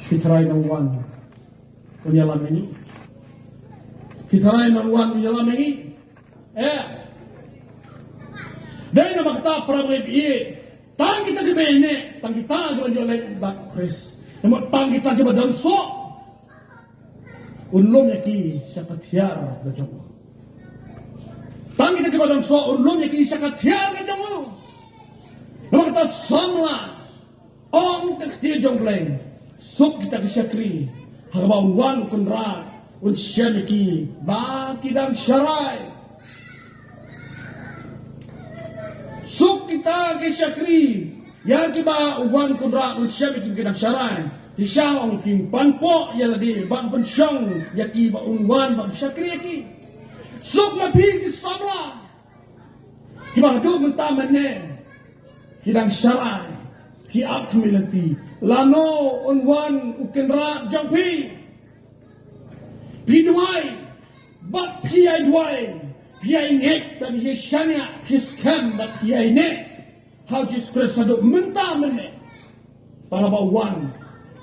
Fitaray ng wan unyalamengi. Fitaray ng wan unyalamengi. Dahil na makata para mga ipi, tang kita gabene, tang kita gabene bak Chris. Namun tang kita gabene danso. Unlom niya ki siya katyar na jamu. Tang kita gabene danso, unlom niya ki siya katyar na jamu. Namun kita samla, ong kaktiya jomblay. Sok kita kisyakri, harabaw wan kunra, unsya niki, bakidang syarai. Sok kita kisyakri, yang kiba wan kunra, unsya niki bakidang syarai. Disyang king panpo, yaladi, bang pensyong, yaki ba unwan, bang syakri yaki. Sok mapi kisamla, kiba hadu mentaman ne, hidang syarai, ki up kamilanti. Lano unwan ukenra jampi piduai bat piai duai piai nek dan yeshania kiskam bat piai nek how just presado menta mene para bawan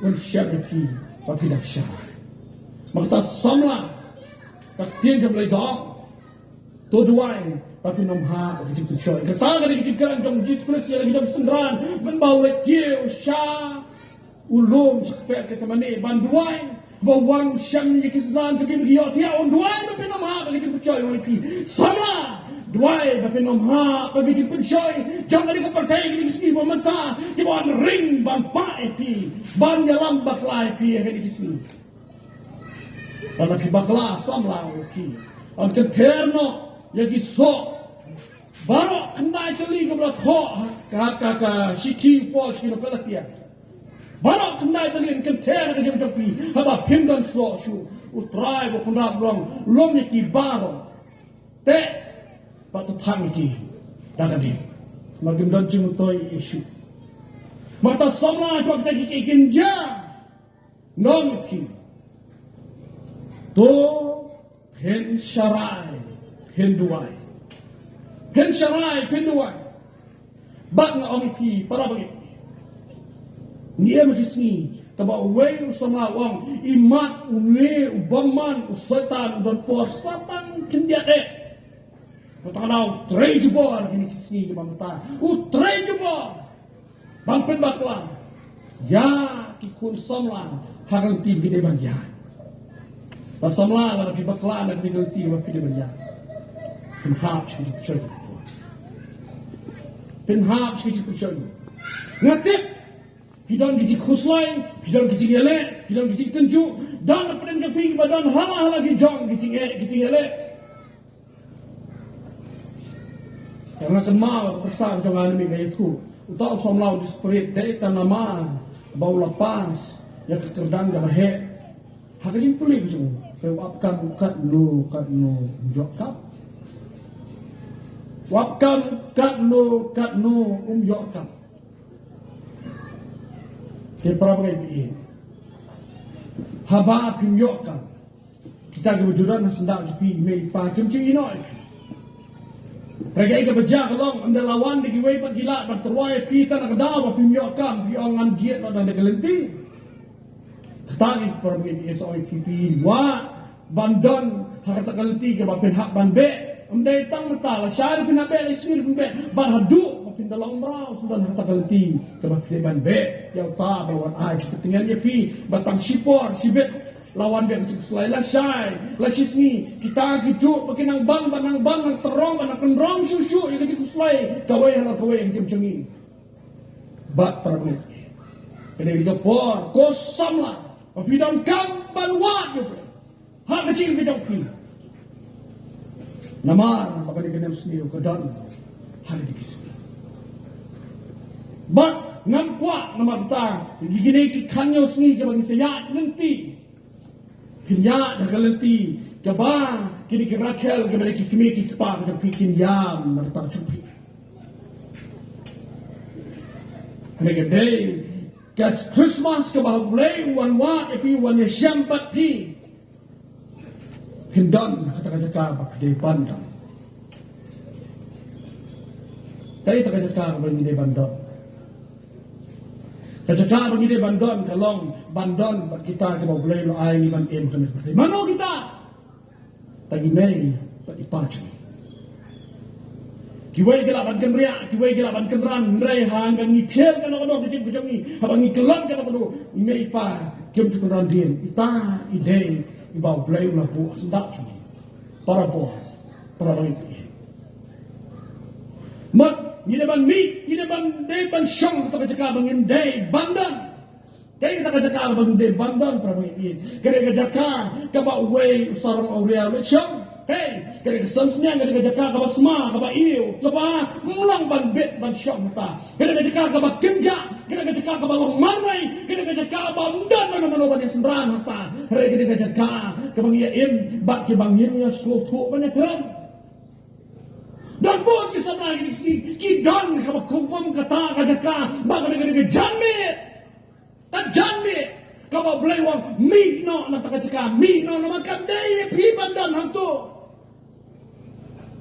un syabaki papidak syah makta samla kastin jablai dong to duai tapi nomha begitu shoy kata dari kiran jong Jesus ya lagi jong sendran membawa kieu syah ulum cepet ke samane banduai bawang syam yikisnan tu kini giot ya on duai ba penomha bagi percaya oi sama duai ba penomha bagi percaya jangan di partai ini kisni momenta di bawah ring ban pa epi ban dalam bakla epi hedi kisni pada bakla samla oi on keterno yagi so baru kena teli ke belakang kakak siki pos kino kalatia baru kena teli kenter ke jam tepi haba pimdan so su utrai bo kundak rong lom ki baro te patu thang ki daga di magim dan jing toy isu mata sama jo kita ki kinja non ki to pen sharai henduai pen sharai penduai bak nga ong pi para bagi ni emakisni taba way sama wang imat une ubaman usatan dan por satan kendiake patanaw trejubor kini kisni bangta trejubor bangpen bakla ya kikun samla hagang tim gede bagyan pasamla na bakla na gede tim gede bagyan penhap sikit penhap sikit ngatip hidang kicik khuslai hidang kicik ele hidang kicik tenju dan pedang japi badan hala lagi jong kicik ele karena kenal persan jangan mi gaya tu utak somlau di spirit dari tanama bau lepas ya kekerdang gabahe hakaji puli tu sebabkan kat no jokap wakam kat no jokap ke para ibi haba pim yokap kita kebetulan sendak jupi me pa kim chi inoi Ragai ke bejak long anda lawan di giwei pat gila pat terwai pi tan kada pim yokap pi ongan jiet lo dan degelenti ketagi para ibi SOIPP wa bandon harta kalti ke bapen hak ban be amdai tang mata la syar pin be ismir pin be ban hadu pin dalang brau sudah harta kalti ke bapen ban be ya ta bawan ai ketinggian dia pi batang sipor sibet lawan dia cukup selai la syai la sisni kita gitu pakai nang bang nang terong nang kendrong susu yang cukup selai kawai hala kawai yang cemcengi bat perabot kena dia por kosam lah pidang kam ban wa hak kecil kita pi nama maka dikena sendiri ke dan hari dikisni bat ngam kuat nama kita gini ki kanyo sendiri ke bagi saya nanti kinya dah kalenti ke ba kini ke rakel ke mereka kimi ki pa ke pikin yam merta cupi mereka day kas Christmas ke bah boleh wan wa epi wan syampat pi hindan kata-kata ba day pandan Kaya tak kajaka bagi dia bandon. Kajaka bagi dia bandon kalong bandon buat kita ke boleh lo ai ni ban em kan seperti. Mano kita? Tagi nei tak dipacu. Kiwai gelap ban kenria, kiwai gelap ban kenran, rai hang kan ni piel kan ono kecil kecil ni, abang ni kelan kan ono, imei pa kem cukuran dia, ita ide ibau boleh lo bu sedak cumi. Para po, para bagi. Mat ni depan mi, ni depan day ban syong kita kajaka bangin day bandan. Kaya kita kajaka bangin day bandan para bagi. Kaya kajaka kaba way sarang aurea le syong. Hey, kaya kesamsnya kaya kajaka kaba sma, kaba iu, kaba mulang ban bet ban syong ta. Kaya kajaka kaba kenja, kaya kajaka kaba long marwai, kaya kajaka kaba undan mana ban yang sendran ta. Kaya kajaka kaba ngia im bat ke bangin ya slow tu banyak terang. Dan buat kisah lagi di sini, kidan kaba kukum kata kajaka, baka kajaka janmit, tak janmit. Kaba boleh wang mi no nak kajaka, mi no nama kadai pi bandan hantu.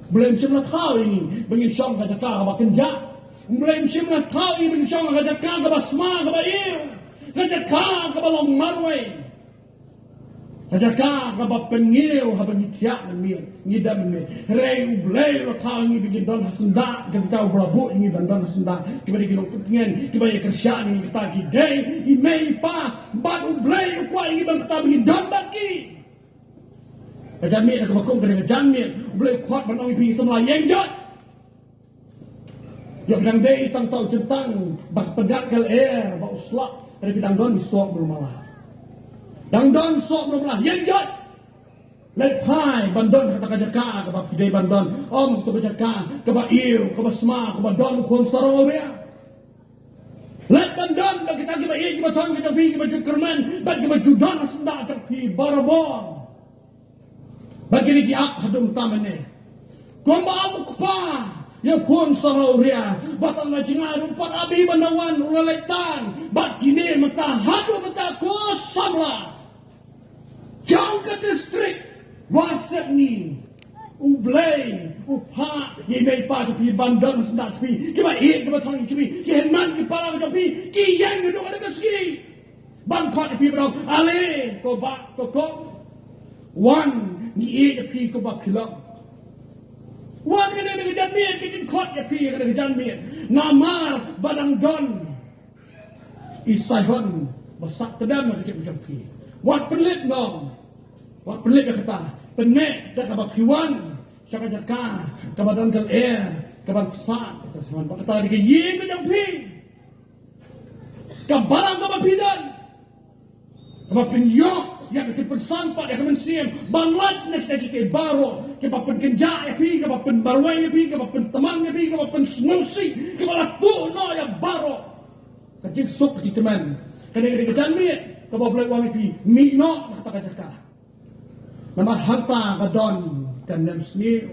Boleh macam nak tahu ini, bengin syong kajaka kaba kenja. Boleh macam nak tahu ini, bengin syong kajaka kaba sma kaba iu, kajaka kaba long marwai. Kajaka kaba pengiu haba nitiak memir, ngidam memir. Rei ublei lo tahu ini bikin don hasenda, ketika ublabu ini don hasenda, kiba di kilok kutingen, kiba ya kerjaan ini kita gidei, imei pa, bat ublei ukwa ini bang kita bikin don bagi. Kajanmir nak kebakung kena kajanmir, ublei kuat banong ipi semula yang jod. Ya bidang dei tang tahu tentang bak pedak kal air, bak uslak, dari bidang don disuap belum malah. Dang don sok belum lah yang jod. Lek pai bandon kata kajaka kaba pidai bandon om kata kajaka kaba iu kaba sma kaba don kon sarong area. Lek bandon bagi kita kaba iu kaba ton kita pi kaba jukerman bagi kaba judan senda tak pi barabon. Bagi ni kiak hadum tamane. Komba abu kupa ya kon sarong area batang na jingar upat abi bandawan ulalaitan bat kini mata hadu mata kosamla. Jangka distrik wasap ni ublay upa ye may pa tapi bandar sendak tapi kiba ik kiba tong tapi ye man ki para tapi ki yang do ada kaski bangkot pi bro ale ko ba ko one ni e pi ko ba khila one kena dengan janmir kitin kot ya pi kena dengan janmir namar badang don isaihon basak tedam nak kecil pi wat pelit dong. Wat pelit dia kata. Penek dah kabak kiwan. Syaka jaka. Kabadan kal air. Kabang pesat. Kata seman. Pak kata dia ye ke jampi. Kabarang kabak pidan. Kabak penyok. Yang kecil pensampak. Yang kemensiam. Banglat nak sedikit ke baro. Kabak penkenjak ya pi. Kabak penbarwai ya pi. Kabak pentemang ya pi. Kabak pensnusi. Kabak latu no ya baro. Kecil sok kecil teman. Kena janmir. Kau boleh wang pi mino nak kata jaka. Nama harta kadon kanam sniu.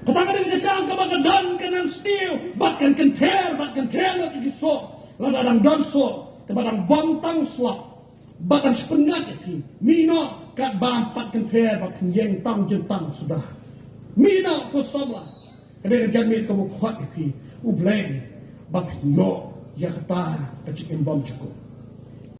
Kata kada jaka kau kadon kanam sniu. Bahkan kenter nak iso. Ladang don so. Kabadang bontang slap. Bahkan sepengat pi mino kat bampat kenter bahkan yang tang jentang sudah. Mino kosomlah. Kada janmir kau kuat pi ublay. Bahkan yo ya kata kecik bom cukup.